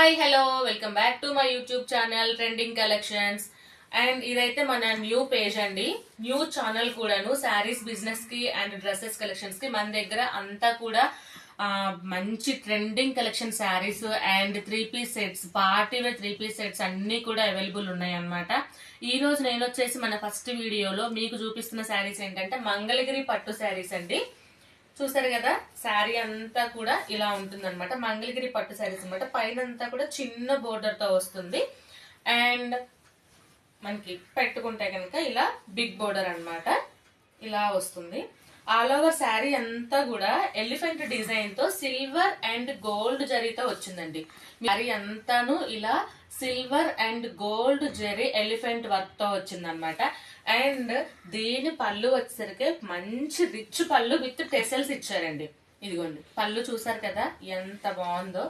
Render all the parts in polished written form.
Hi hello welcome back to my YouTube channel trending collections. And ఇదైతే మన new page అండి, new channel కూడాను. Sarees business కి and dresses collections కి మన దగ్గర అంతా కూడా మంచి trending collection sarees and 3-piece sets, party wear 3-piece sets అన్ని కూడా అవైలబుల్ ఉన్నాయి అన్నమాట. ఈ రోజు నేను వచ్చేసి మన ఫస్ట్ వీడియోలో మీకు చూపిస్తున్న శారీస్ ఏంటంటే మంగళగిరి పట్టు శారీస్ అండి. చూసారు కదా, శారీ అంతా కూడా ఇలా ఉంటుంది అనమాట. మంగళగిరి పట్టు శారీస్ అనమాట. పైన అంతా కూడా చిన్న బోర్డర్ తో వస్తుంది అండ్ మనకి పెట్టుకుంటే కనుక ఇలా బిగ్ బోర్డర్ అన్నమాట, ఇలా వస్తుంది. ఆల్ ఓవర్ శారీ అంతా కూడా ఎలిఫెంట్ డిజైన్ తో సిల్వర్ అండ్ గోల్డ్ జరీతో వచ్చిందండి. శారీ అంతాను ఇలా silver and gold zari elephant work తో వచ్చింది అనమాట. అండ్ దీని పళ్ళు వచ్చేసరికి మంచి రిచ్ పళ్ళు విత్ టెసల్స్ ఇచ్చారండి. ఇదిగోండి పళ్ళు చూసారు కదా ఎంత బాగుందో,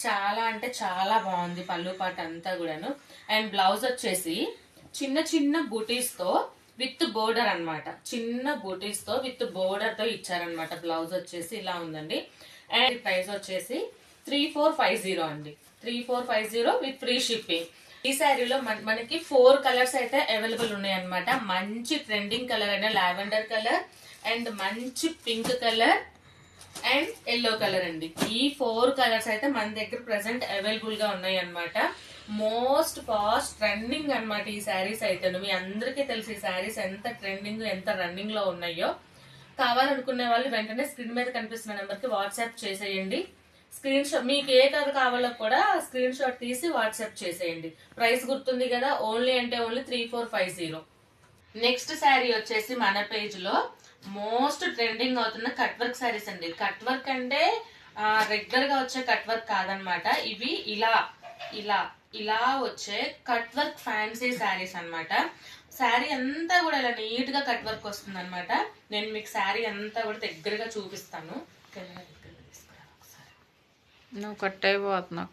చాలా అంటే చాలా బాగుంది పళ్ళు పాట అంతా కూడాను. అండ్ బ్లౌజ్ వచ్చేసి చిన్న చిన్న బూటీస్ తో విత్ బోర్డర్ అనమాట, చిన్న బూటీస్ తో విత్ బోర్డర్ తో ఇచ్చారనమాట. బ్లౌజ్ వచ్చేసి ఇలా ఉందండి. అండ్ ప్రైస్ వచ్చేసి 3450 అండి, 3450 విత్ ఫ్రీ షిప్పింగ్. ఈ శారీలో మనకి 4 కలర్స్ అయితే అవైలబుల్ ఉన్నాయి అనమాట. మంచి ట్రెండింగ్ కలర్ అయిన లావెండర్ కలర్ అండ్ మంచి pink colour and yellow colour అండి. ఈ 4 కలర్స్ అయితే మన దగ్గర ప్రెసెంట్ అవైలబుల్ గా ఉన్నాయి అనమాట. మోస్ట్ ఫాస్ట్ ట్రెండింగ్ అనమాట ఈ శారీస్ అయితే. మీ అందరికీ తెలుసు ఈ శారీస్ ఎంత ట్రెండింగ్ ఎంత రన్నింగ్ లో ఉన్నాయో. కావాలనుకునే వాళ్ళు వెంటనే స్క్రీన్ మీద కనిపిస్తున్న నెంబర్ కి వాట్సాప్ చేసేయండి. స్క్రీన్ షాట్ మీకు ఏ కలర్ కావాలో కూడా స్క్రీన్ షాట్ తీసి వాట్సాప్ చేసేయండి. ప్రైస్ గుర్తుంది కదా, ఓన్లీ అంటే ఓన్లీ 3450. నెక్స్ట్ శారీ వచ్చేసి మన పేజ్ లో మోస్ట్ ట్రెండింగ్ అవుతున్న కట్ వర్క్ శారీస్ అండి. కట్ వర్క్ అంటే రెగ్యులర్ గా వచ్చే కట్ వర్క్ కాదనమాట. ఇవి ఇలా ఇలా ఇలా వచ్చే కట్ వర్క్ ఫ్యాన్సీ శారీస్ అనమాట. శారీ అంతా కూడా ఇలా నీట్ గా కట్ వర్క్ వస్తుంది అనమాట. నేను మీకు శారీ అంతా కూడా దగ్గరగా చూపిస్తాను. నువ్వు కట్ అయిపోతున్నావు.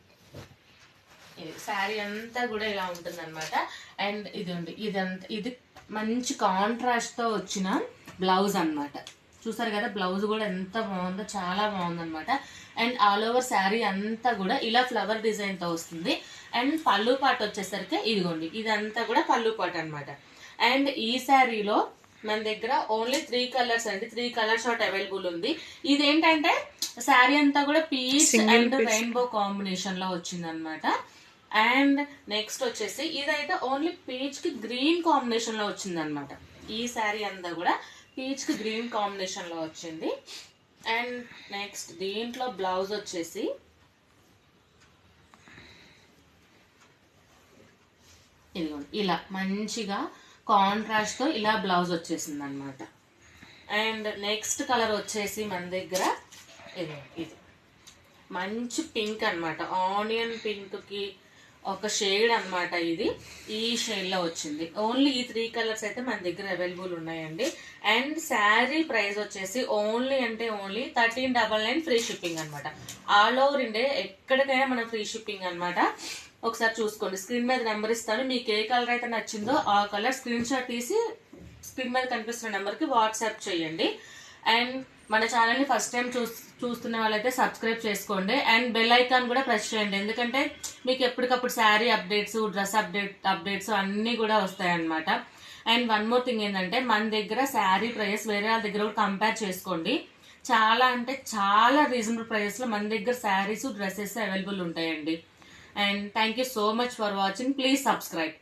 శారీ అంతా కూడా ఇలా ఉంటుంది అనమాట. అండ్ ఇది మంచి కాంట్రాస్ట్ తో వచ్చిన బ్లౌజ్ అన్నమాట. చూసారు కదా బ్లౌజ్ కూడా ఎంత బాగుందో, చాలా బాగుంది అనమాట. అండ్ ఆల్ ఓవర్ శారీ అంతా కూడా ఇలా ఫ్లవర్ డిజైన్ తో వస్తుంది. అండ్ పళ్ళు పాట వచ్చేసరికి ఇదిగోండి ఇదంతా కూడా పళ్ళు పాట అనమాట. అండ్ ఈ శారీలో మన దగ్గర ఓన్లీ 3 కలర్స్ అండి, 3 కలర్ షార్ట్ అవైలబుల్ ఉంది. ఇదేంటంటే శారీ అంతా కూడా పీచ్ అండ్ రెయిన్బో కాంబినేషన్ లో వచ్చింది అనమాట. అండ్ నెక్స్ట్ వచ్చేసి ఇదైతే ఓన్లీ పీచ్ కి గ్రీన్ కాంబినేషన్ లో వచ్చింది అనమాట. ఈ శారీ అంతా కూడా పీచ్ కి గ్రీన్ కాంబినేషన్ లో వచ్చింది. అండ్ నెక్స్ట్ దీంట్లో బ్లౌజ్ వచ్చేసి ఇదిగోండి ఇలా మంచిగా కాంట్రాస్ట్ తో ఇలా బ్లౌజ్ వచ్చేసింది అనమాట. అండ్ నెక్స్ట్ కలర్ వచ్చేసి మన దగ్గర ఇది మంచి పింక్ అనమాట, ఆనియన్ పింక్ కి ఒక షేడ్ అనమాట. ఇది ఈ షేడ్ లో వచ్చింది. ఓన్లీ ఈ 3 కలర్స్ అయితే మన దగ్గర అవైలబుల్ ఉన్నాయండి. అండ్ శారీ ప్రైస్ వచ్చేసి ఓన్లీ అంటే ఓన్లీ 1399 ఫ్రీ షిప్పింగ్ అనమాట. ఆల్ ఓవర్ ఇండియా ఎక్కడికైనా మన ఫ్రీ షిప్పింగ్ అనమాట. ఒకసారి చూసుకోండి, స్క్రీన్ మీద నెంబర్ ఇస్తాను. మీకు ఏ కలర్ అయితే నచ్చిందో ఆ కలర్ స్క్రీన్ షాట్ తీసి స్క్రీన్ మీద కనిపిస్తున్న నెంబర్ కి వాట్సాప్ చేయండి. అండ్ మన ఛానల్ ని ఫస్ట్ టైం చూస్తున్న వాళ్ళైతే సబ్స్క్రైబ్ చేసుకోండి. అండ్ బెల్ ఐకాన్ కూడా ప్రెస్ చేయండి, ఎందుకంటే మీకు ఎప్పటికప్పుడు శారీ అప్డేట్స్, డ్రెస్ అప్డేట్స్ అన్ని కూడా వస్తాయి అనమాట. అండ్ వన్ మోర్ థింగ్ ఏంటంటే మన దగ్గర శారీ ప్రైస్ వేరే వాళ్ళ దగ్గర కూడా కంపేర్ చేసుకోండి. చాలా అంటే చాలా రీజనబుల్ ప్రైస్ లో మన దగ్గర శారీస్ డ్రెస్సెస్ అవైలబుల్ ఉంటాయండి. And thank you so much for watching. Please subscribe.